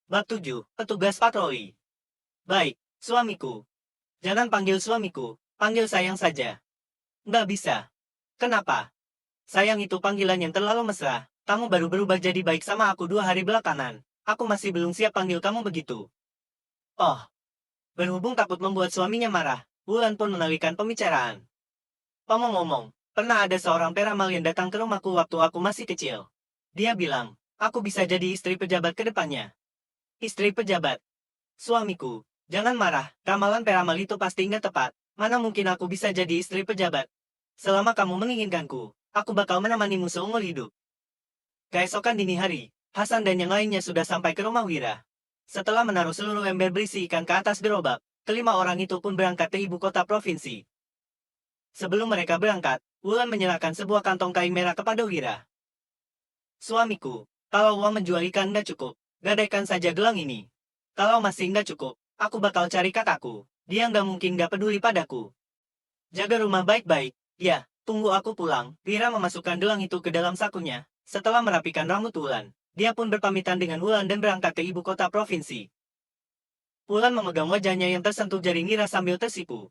Bab 7, Petugas Patroli. Baik, suamiku. Jangan panggil suamiku, panggil sayang saja. Nggak bisa. Kenapa? Sayang itu panggilan yang terlalu mesra. Kamu baru berubah jadi baik sama aku 2 hari belakangan. Aku masih belum siap panggil kamu begitu. Oh, berhubung takut membuat suaminya marah, Wulan pun mengalihkan pembicaraan. Ngomong-ngomong, pernah ada seorang peramal yang datang ke rumahku waktu aku masih kecil. Dia bilang, aku bisa jadi istri pejabat ke depannya. Istri pejabat. Suamiku, jangan marah, ramalan peramal itu pasti nggak tepat. Mana mungkin aku bisa jadi istri pejabat? Selama kamu menginginkanku, aku bakal menemanimu seumur hidup. Keesokan dini hari, Hasan dan yang lainnya sudah sampai ke rumah Wira. Setelah menaruh seluruh ember berisi ikan ke atas gerobak, kelima orang itu pun berangkat ke ibu kota provinsi. Sebelum mereka berangkat, Wulan menyerahkan sebuah kantong kain merah kepada Wira. Suamiku, kalau uang menjual ikan nggak cukup, gadaikan saja gelang ini. Kalau masih nggak cukup, aku bakal cari kakakku. Dia nggak mungkin nggak peduli padaku. Jaga rumah baik-baik. Ya, tunggu aku pulang. Wira memasukkan gelang itu ke dalam sakunya. Setelah merapikan rambut Wulan, dia pun berpamitan dengan Wulan dan berangkat ke ibu kota provinsi. Wulan memegang wajahnya yang tersentuh jaring Wira sambil tersipu.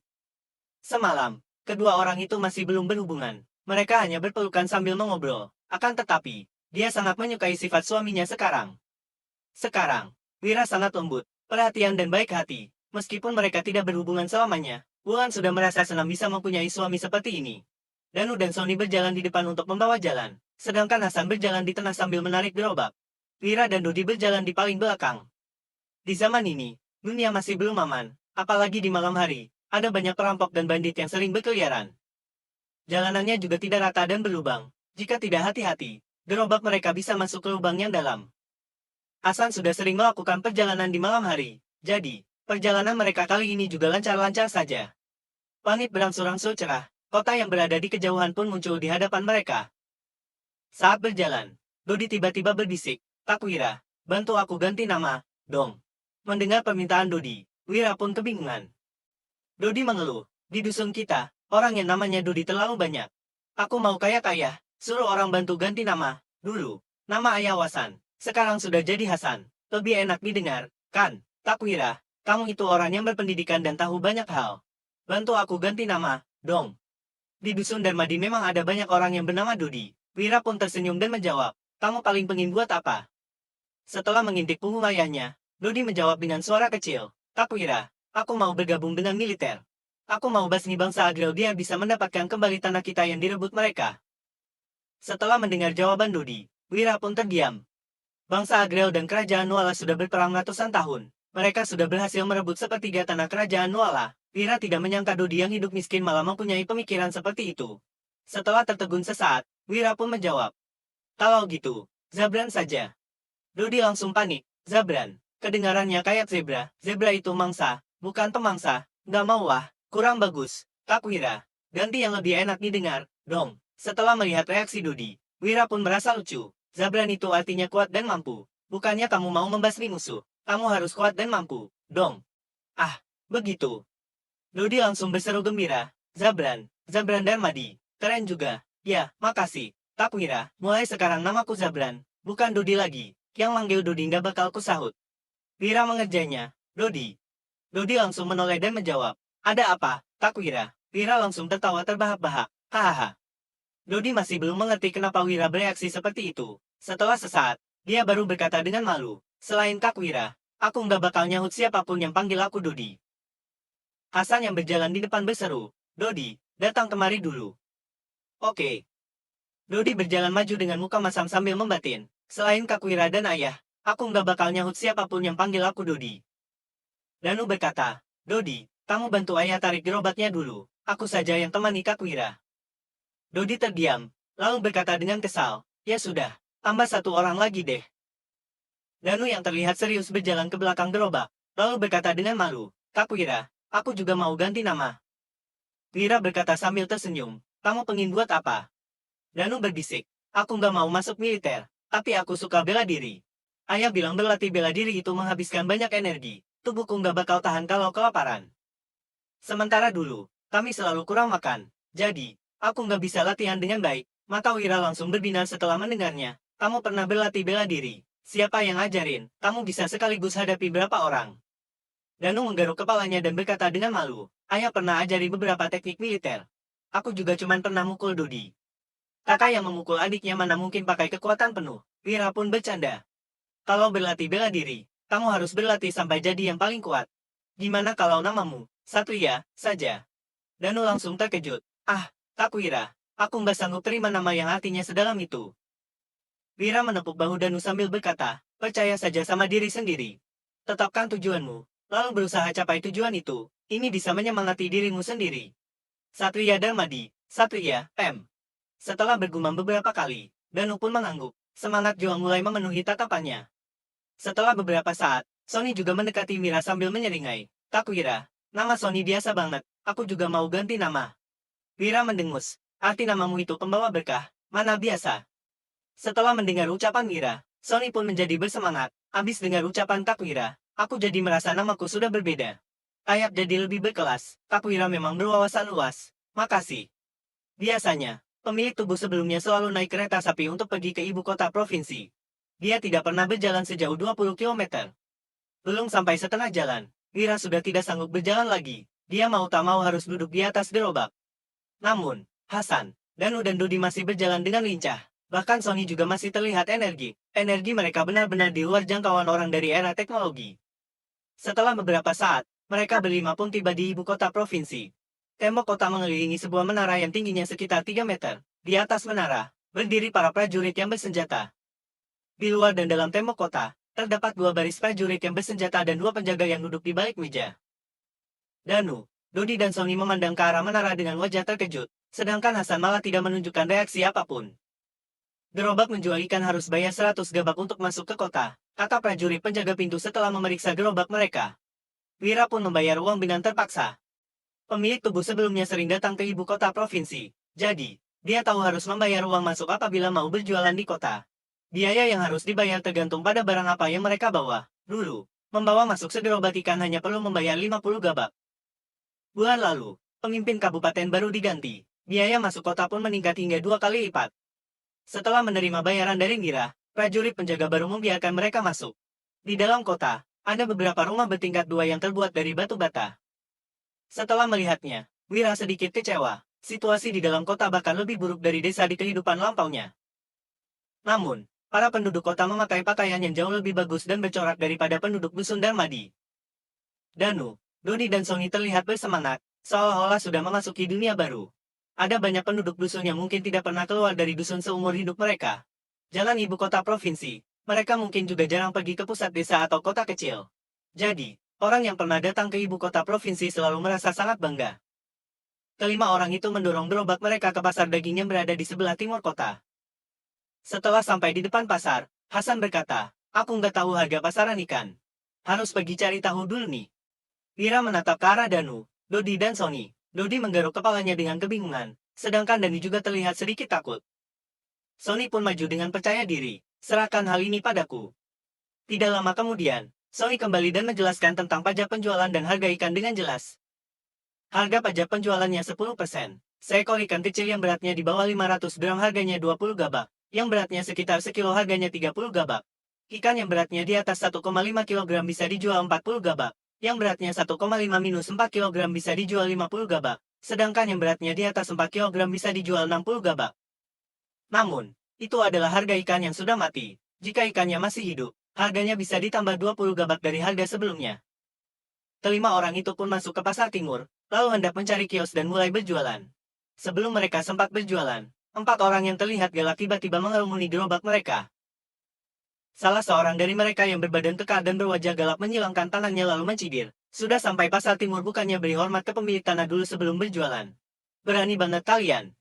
Semalam, kedua orang itu masih belum berhubungan. Mereka hanya berpelukan sambil mengobrol. Akan tetapi, dia sangat menyukai sifat suaminya sekarang. Sekarang, Wira sangat lembut, perhatian dan baik hati. Meskipun mereka tidak berhubungan selamanya, Wulan sudah merasa senang bisa mempunyai suami seperti ini. Danu dan Sony berjalan di depan untuk membawa jalan, sedangkan Hasan berjalan di tengah sambil menarik gerobak. Wira dan Dodi berjalan di paling belakang. Di zaman ini, dunia masih belum aman, apalagi di malam hari. Ada banyak perampok dan bandit yang sering berkeliaran. Jalanannya juga tidak rata dan berlubang. Jika tidak hati-hati, gerobak mereka bisa masuk ke lubang yang dalam. Hasan sudah sering melakukan perjalanan di malam hari, jadi perjalanan mereka kali ini juga lancar-lancar saja. Langit berangsur-angsur cerah, kota yang berada di kejauhan pun muncul di hadapan mereka. Saat berjalan, Dodi tiba-tiba berbisik, "Tak Wira, bantu aku ganti nama, dong." Mendengar permintaan Dodi, Wira pun kebingungan. Dodi mengeluh, "Di dusun kita, orang yang namanya Dodi terlalu banyak. Aku mau kaya-kaya, suruh orang bantu ganti nama. Dulu, nama ayah Wasan, sekarang sudah jadi Hasan. Lebih enak didengar, kan? Tak Wira, kamu itu orang yang berpendidikan dan tahu banyak hal. Bantu aku ganti nama, dong." Di dusun Darmadi memang ada banyak orang yang bernama Dodi. Wira pun tersenyum dan menjawab, "Kamu paling pengin buat apa?" Setelah mengintip punggung ayahnya, Dodi menjawab dengan suara kecil, "Tak Wira, aku mau bergabung dengan militer. Aku mau basmi bangsa Agrel biar bisa mendapatkan kembali tanah kita yang direbut mereka." Setelah mendengar jawaban Dodi, Wira pun terdiam. Bangsa Agrel dan kerajaan Nuala sudah berperang ratusan tahun. Mereka sudah berhasil merebut sepertiga tanah kerajaan Nuala. Wira tidak menyangka Dodi yang hidup miskin malah mempunyai pemikiran seperti itu. Setelah tertegun sesaat, Wira pun menjawab, "Kalau gitu, Zabran saja." Dodi langsung panik. "Zabran, kedengarannya kayak zebra. Zebra itu mangsa, bukan pemangsa. Nggak mau lah, kurang bagus. Tak Wira, ganti yang lebih enak didengar, dong." Setelah melihat reaksi Dodi, Wira pun merasa lucu. Zabran itu artinya kuat dan mampu. Bukannya kamu mau membasmi musuh, kamu harus kuat dan mampu, dong. Ah, begitu. Dodi langsung berseru gembira. "Zabran, Zabran Darmadi, keren juga. Ya, makasih. Tak Wira, mulai sekarang namaku Zabran, bukan Dodi lagi. Yang manggil Dodi nggak bakal kusahut." Wira mengerjanya. "Dodi." Dodi langsung menoleh dan menjawab, "Ada apa, Tak Wira?" Wira langsung tertawa terbahak-bahak. Hahaha. Dodi masih belum mengerti kenapa Wira bereaksi seperti itu. Setelah sesaat, dia baru berkata dengan malu, "Selain Kak Wira, aku nggak bakal nyahut siapapun yang panggil aku Dodi." Hasan yang berjalan di depan berseru, "Dodi, datang kemari dulu." "Oke." Dodi berjalan maju dengan muka masam sambil membatin, "Selain Kak Wira dan ayah, aku nggak bakal nyahut siapapun yang panggil aku Dodi." Danu berkata, "Dodi, kamu bantu ayah tarik gerobaknya dulu. Aku saja yang temani Kak Wira." Dodi terdiam, lalu berkata dengan kesal, "Ya sudah, tambah satu orang lagi deh." Danu yang terlihat serius berjalan ke belakang gerobak, lalu berkata dengan malu, "Kak Wira, aku juga mau ganti nama." Wira berkata sambil tersenyum, "Kamu pengin buat apa?" Danu berbisik, "Aku nggak mau masuk militer, tapi aku suka bela diri. Ayah bilang berlatih bela diri itu menghabiskan banyak energi, tubuhku nggak bakal tahan kalau kelaparan. Sementara dulu, kami selalu kurang makan, jadi, aku nggak bisa latihan dengan baik." Mata Wira langsung berbinar setelah mendengarnya, "Kamu pernah berlatih bela diri?" Siapa yang ajarin, kamu bisa sekaligus hadapi berapa orang? Danu menggaruk kepalanya dan berkata dengan malu, ayah pernah ajari beberapa teknik militer. Aku juga cuman pernah mukul Dodi. Kakak yang memukul adiknya mana mungkin pakai kekuatan penuh. Wira pun bercanda. Kalau berlatih bela diri, kamu harus berlatih sampai jadi yang paling kuat. Gimana kalau namamu, Satria, saja? Danu langsung terkejut. Ah, Kak Wira, aku nggak sanggup terima nama yang artinya sedalam itu. Wira menepuk bahu Danu sambil berkata, percaya saja sama diri sendiri. Tetapkan tujuanmu, lalu berusaha capai tujuan itu. Ini bisa menyemangati dirimu sendiri. Satria Darmadi, Satria, M. Setelah bergumam beberapa kali, Danu pun mengangguk. Semangat juang mulai memenuhi tatapannya. Setelah beberapa saat, Sony juga mendekati Wira sambil menyeringai. Tak Wira, nama Sony biasa banget, aku juga mau ganti nama. Wira mendengus. Arti namamu itu pembawa berkah, mana biasa. Setelah mendengar ucapan Wira, Sony pun menjadi bersemangat. Habis dengar ucapan Kak Wira, aku jadi merasa namaku sudah berbeda. Kayak jadi lebih berkelas. Kak Wira memang berwawasan luas. Makasih. Biasanya, pemilik tubuh sebelumnya selalu naik kereta sapi untuk pergi ke ibu kota provinsi. Dia tidak pernah berjalan sejauh 20 km. Belum sampai setengah jalan, Wira sudah tidak sanggup berjalan lagi. Dia mau tak mau harus duduk di atas gerobak. Namun, Hasan, Danu dan Dodi masih berjalan dengan lincah. Bahkan Sony juga masih terlihat energi. Energi mereka benar-benar di luar jangkauan orang dari era teknologi. Setelah beberapa saat, mereka berlima pun tiba di ibu kota provinsi. Tembok kota mengelilingi sebuah menara yang tingginya sekitar 3 meter. Di atas menara, berdiri para prajurit yang bersenjata. Di luar dan dalam tembok kota, terdapat 2 baris prajurit yang bersenjata dan 2 penjaga yang duduk di balik meja. Danu, Dodi dan Sony memandang ke arah menara dengan wajah terkejut, sedangkan Hasan malah tidak menunjukkan reaksi apapun. Gerobak menjual ikan harus bayar 100 gabak untuk masuk ke kota, kata prajurit penjaga pintu setelah memeriksa gerobak mereka. Wira pun membayar uang dengan terpaksa. Pemilik tubuh sebelumnya sering datang ke ibu kota provinsi, jadi, dia tahu harus membayar uang masuk apabila mau berjualan di kota. Biaya yang harus dibayar tergantung pada barang apa yang mereka bawa. Dulu, membawa masuk segerobak ikan hanya perlu membayar 50 gabak. Bulan lalu, pemimpin kabupaten baru diganti. Biaya masuk kota pun meningkat hingga 2 kali lipat. Setelah menerima bayaran dari Wira, prajurit penjaga baru membiarkan mereka masuk. Di dalam kota, ada beberapa rumah bertingkat 2 yang terbuat dari batu bata. Setelah melihatnya, Wira sedikit kecewa. Situasi di dalam kota bahkan lebih buruk dari desa di kehidupan lampaunya. Namun, para penduduk kota memakai pakaian yang jauh lebih bagus dan bercorak daripada penduduk dusun Darmadi. Danu, Dodi dan Sony terlihat bersemangat, seolah-olah sudah memasuki dunia baru. Ada banyak penduduk dusun yang mungkin tidak pernah keluar dari dusun seumur hidup mereka. Jalan ibu kota provinsi, mereka mungkin juga jarang pergi ke pusat desa atau kota kecil. Jadi, orang yang pernah datang ke ibu kota provinsi selalu merasa sangat bangga. Kelima orang itu mendorong gerobak mereka ke pasar daging yang berada di sebelah timur kota. Setelah sampai di depan pasar, Hasan berkata, aku nggak tahu harga pasaran ikan. Harus pergi cari tahu dulu nih. Wira menatap ke arah Danu, Dodi dan Sony. Dodi menggaruk kepalanya dengan kebingungan, sedangkan Danu juga terlihat sedikit takut. Sony pun maju dengan percaya diri, serahkan hal ini padaku. Tidak lama kemudian, Sony kembali dan menjelaskan tentang pajak penjualan dan harga ikan dengan jelas. Harga pajak penjualannya 10%. Seekor ikan kecil yang beratnya di bawah 500 gram harganya 20 gabak, yang beratnya sekitar sekilo harganya 30 gabak. Ikan yang beratnya di atas 1,5 kg bisa dijual 40 gabak. Yang beratnya 1,5-4 kg bisa dijual 50 gabak, sedangkan yang beratnya di atas 4 kg bisa dijual 60 gabak. Namun, itu adalah harga ikan yang sudah mati. Jika ikannya masih hidup, harganya bisa ditambah 20 gabak dari harga sebelumnya. Kelima orang itu pun masuk ke pasar timur, lalu hendak mencari kios dan mulai berjualan. Sebelum mereka sempat berjualan, 4 orang yang terlihat galak tiba-tiba mengerumuni gerobak mereka. Salah seorang dari mereka yang berbadan kekar dan berwajah galak menyilangkan tangannya lalu mencibir. Sudah sampai pasar timur bukannya beri hormat ke pemilik tanah dulu sebelum berjualan. Berani banget kalian.